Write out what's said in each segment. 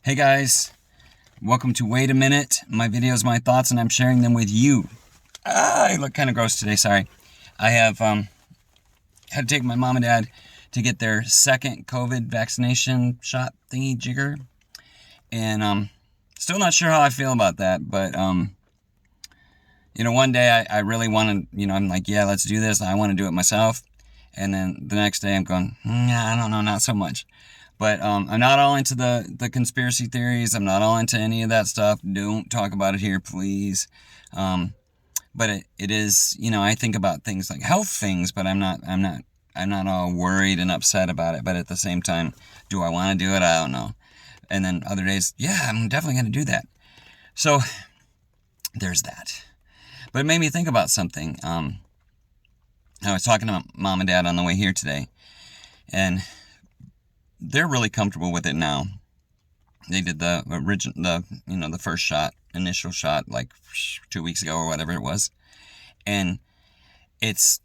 Hey guys, welcome to Wait a Minute. My videos, my thoughts, and I'm sharing them with you. I look kind of gross today, sorry. I have had to take my mom and dad to get their second COVID vaccination shot thingy jigger. And still not sure how I feel about that, but one day I really want to, I'm like, yeah, let's do this. I want to do it myself. And then the next day I'm going, I don't know, not so much. But I'm not all into the conspiracy theories. I'm not all into any of that stuff. Don't talk about it here, please. But it is, I think about things like health things, but I'm not all worried and upset about it. But at the same time, do I want to do it? I don't know. And then other days, yeah, I'm definitely going to do that. So there's that. But it made me think about something. I was talking to mom and dad on the way here today, and they're really comfortable with it now. They did the first shot, initial shot, like 2 weeks ago or whatever it was, and it's,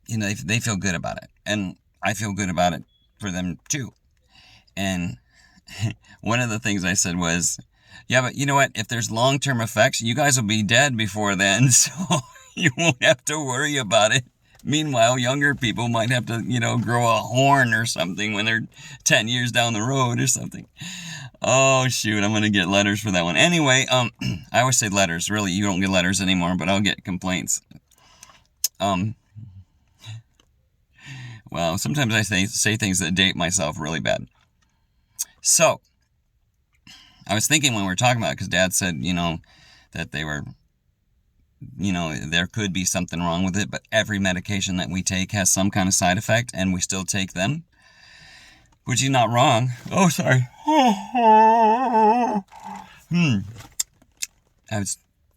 they feel good about it, and I feel good about it for them too. And one of the things I said was, yeah, but you know what? If there's long-term effects, you guys will be dead before then, so you won't have to worry about it. Meanwhile, younger people might have to, grow a horn or something when they're 10 years down the road or something. Oh, shoot, I'm going to get letters for that one. Anyway, I always say letters. Really, you don't get letters anymore, but I'll get complaints. Well, sometimes I say things that date myself really bad. So, I was thinking when we were talking about it, because Dad said, that they were, there could be something wrong with it, but every medication that we take has some kind of side effect, and we still take them, which is not wrong. Oh, sorry.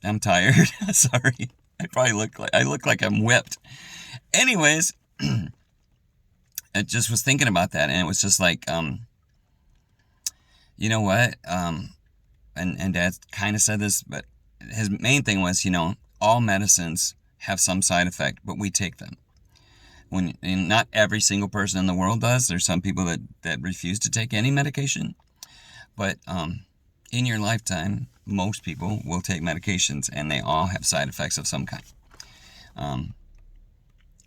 I'm tired. Sorry. I look like I'm whipped. Anyways, I just was thinking about that, and it was just like, you know what? And Dad kind of said this, but his main thing was, all medicines have some side effect, but we take them. And not every single person in the world does. There's some people that refuse to take any medication. But in your lifetime, most people will take medications, and they all have side effects of some kind.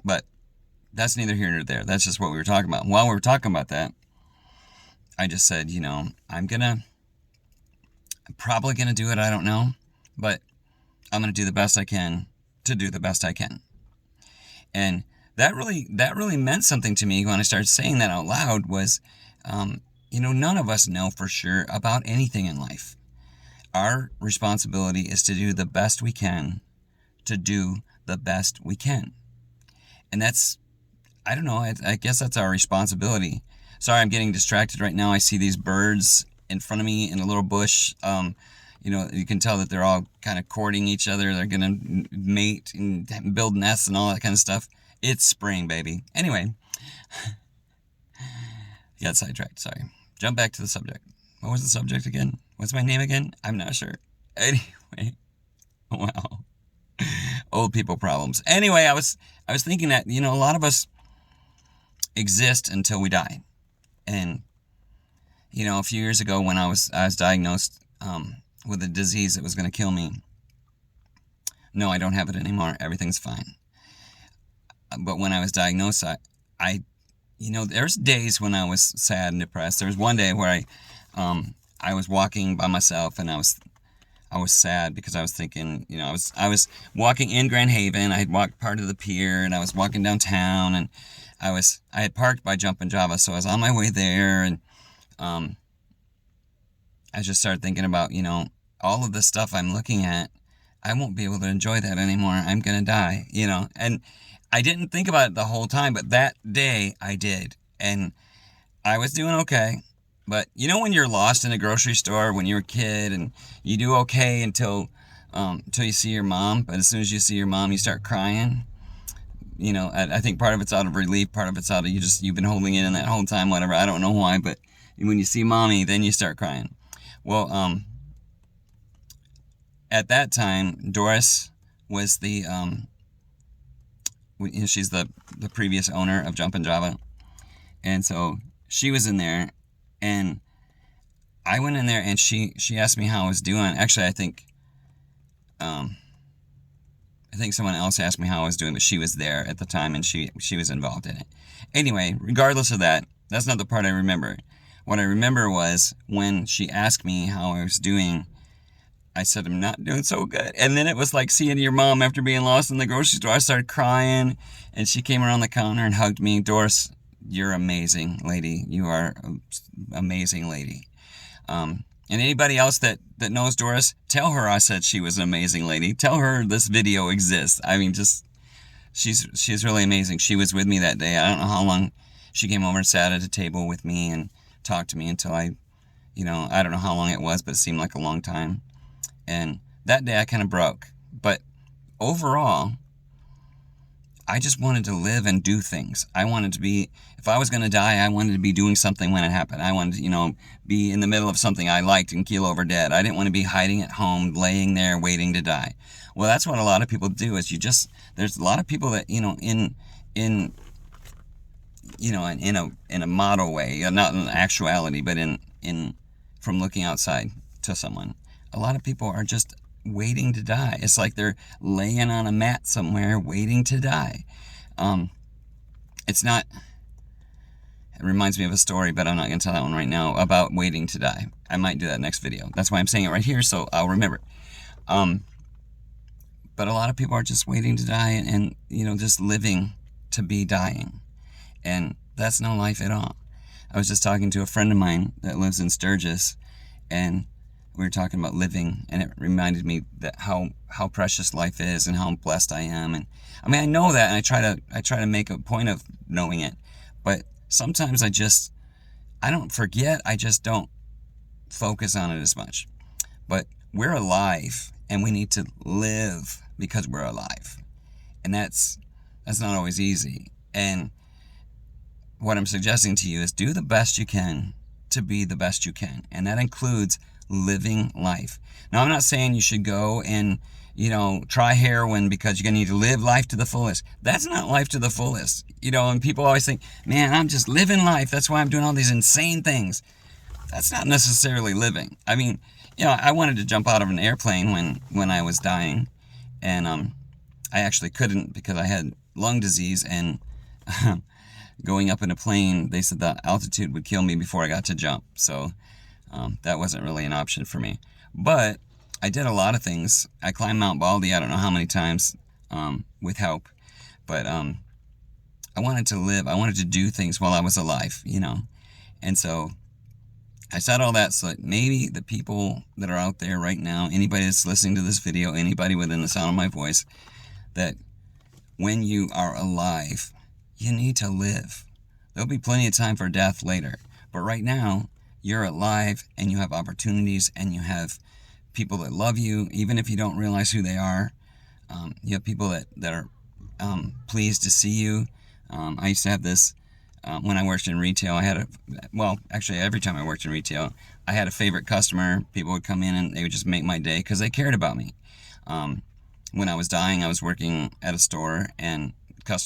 But that's neither here nor there. That's just what we were talking about. While we were talking about that, I just said, I'm probably going to do it. I don't know. But I'm going to do the best I can to do the best I can. And that really meant something to me when I started saying that out loud was, none of us know for sure about anything in life. Our responsibility is to do the best we can to do the best we can. And that's, I don't know, I guess that's our responsibility. Sorry, I'm getting distracted right now. I see these birds in front of me in a little bush. You can tell that they're all kind of courting each other. They're going to mate and build nests and all that kind of stuff. It's spring, baby. Anyway, got sidetracked, sorry. Jump back to the subject. What was the subject again? What's my name again? I'm not sure. Anyway, wow. Old people problems. Anyway, I was thinking that, a lot of us exist until we die. And, a few years ago when I was diagnosed with a disease that was going to kill me. No, I don't have it anymore. Everything's fine. But when I was diagnosed, I there's days when I was sad and depressed. There was one day where I was walking by myself, and I was sad because I was thinking, I was walking in Grand Haven. I had walked part of the pier, and I was walking downtown, and I had parked by Jumpin' Java, so I was on my way there, and I just started thinking about, all of the stuff I'm looking at. I won't be able to enjoy that anymore. I'm going to die, and I didn't think about it the whole time, but that day I did, and I was doing okay. But when you're lost in a grocery store when you're a kid, and you do okay until you see your mom, but as soon as you see your mom, you start crying. I think part of it's out of relief, part of it's out of you've been holding it in that whole time, whatever. I don't know why, but when you see mommy, then you start crying. Well, at that time, Doris was she's the previous owner of Jumpin' Java, and so she was in there, and I went in there and she asked me how I was doing. Actually, I think someone else asked me how I was doing, but she was there at the time and she was involved in it. Anyway, regardless of that, that's not the part I remember. What I remember was when she asked me how I was doing, I said, I'm not doing so good. And then it was like seeing your mom after being lost in the grocery store. I started crying, and she came around the counter and hugged me. Doris, you're amazing, lady. You are an amazing lady. And anybody else that knows Doris, tell her I said she was an amazing lady. Tell her this video exists. I mean, she's really amazing. She was with me that day. I don't know how long she came over and sat at a table with me and talked to me until I don't know how long it was, but it seemed like a long time. And that day I kind of broke. But overall, I just wanted to live and do things. I wanted to be, if I was going to die, I wanted to be doing something when it happened. I wanted to, be in the middle of something I liked and keel over dead. I didn't want to be hiding at home, laying there, waiting to die. Well, that's what a lot of people do is there's a lot of people that, in a model way, not in actuality, but from looking outside to someone. A lot of people are just waiting to die. It's like they're laying on a mat somewhere waiting to die. It reminds me of a story, but I'm not going to tell that one right now, about waiting to die. I might do that next video. That's why I'm saying it right here, so I'll remember it. But a lot of people are just waiting to die and just living to be dying. And that's no life at all. I was just talking to a friend of mine that lives in Sturgis, and we were talking about living, and it reminded me that how precious life is and how blessed I am. And I mean, I know that, and I try to make a point of knowing it, but sometimes I don't forget. I just don't focus on it as much. But we're alive, and we need to live because we're alive, and that's not always easy. And what I'm suggesting to you is do the best you can to be the best you can, and that includes living life. Now, I'm not saying you should go and try heroin because you're going to need to live life to the fullest. That's not life to the fullest. And people always think, man, I'm just living life. That's why I'm doing all these insane things. That's not necessarily living. I mean, I wanted to jump out of an airplane when I was dying, and I actually couldn't because I had lung disease, and going up in a plane, they said the altitude would kill me before I got to jump. So that wasn't really an option for me. But I did a lot of things. I climbed Mount Baldy, I don't know how many times, with help. But I wanted to live. I wanted to do things while I was alive, And so I said all that so that maybe the people that are out there right now, anybody that's listening to this video, anybody within the sound of my voice, that when you are alive, you need to live. There'll be plenty of time for death later. But right now, you're alive, and you have opportunities, and you have people that love you, even if you don't realize who they are. You have people that are pleased to see you. I used to have this when I worked in retail. Actually, every time I worked in retail, I had a favorite customer. People would come in, and they would just make my day because they cared about me. When I was dying, I was working at a store, and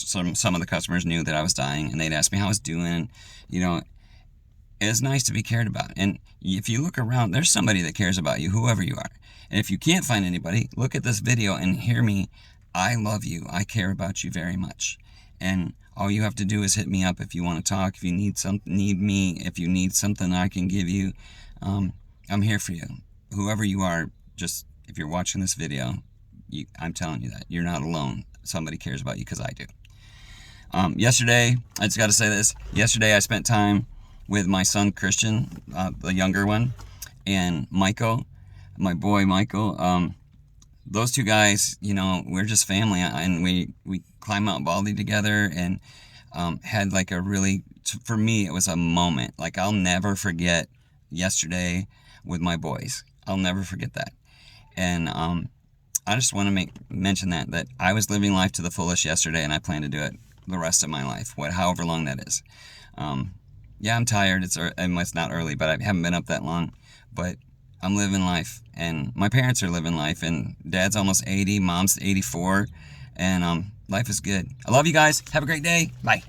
some of the customers knew that I was dying, and they'd ask me how I was doing. It's nice to be cared about. And if you look around, there's somebody that cares about you, whoever you are. And if you can't find anybody, look at this video and hear me. I love you. I care about you very much. And all you have to do is hit me up if you want to talk, if you need me, if you need something I can give you. I'm here for you. Whoever you are, just if you're watching this video, I'm telling you that. You're not alone. Somebody cares about you because I do. Yesterday, I just got to say this. Yesterday, I spent time with my son Christian, the younger one, and Michael, my boy Michael. Those two guys, we're just family, and we climbed Mount Baldy together, and had like for me, it was a moment. Like, I'll never forget yesterday with my boys. I'll never forget that. And I just want to mention that I was living life to the fullest yesterday, and I plan to do it the rest of my life, however long that is. Yeah, I'm tired. It's not early, but I haven't been up that long. But I'm living life, and my parents are living life, and Dad's almost 80, Mom's 84, and life is good. I love you guys. Have a great day. Bye.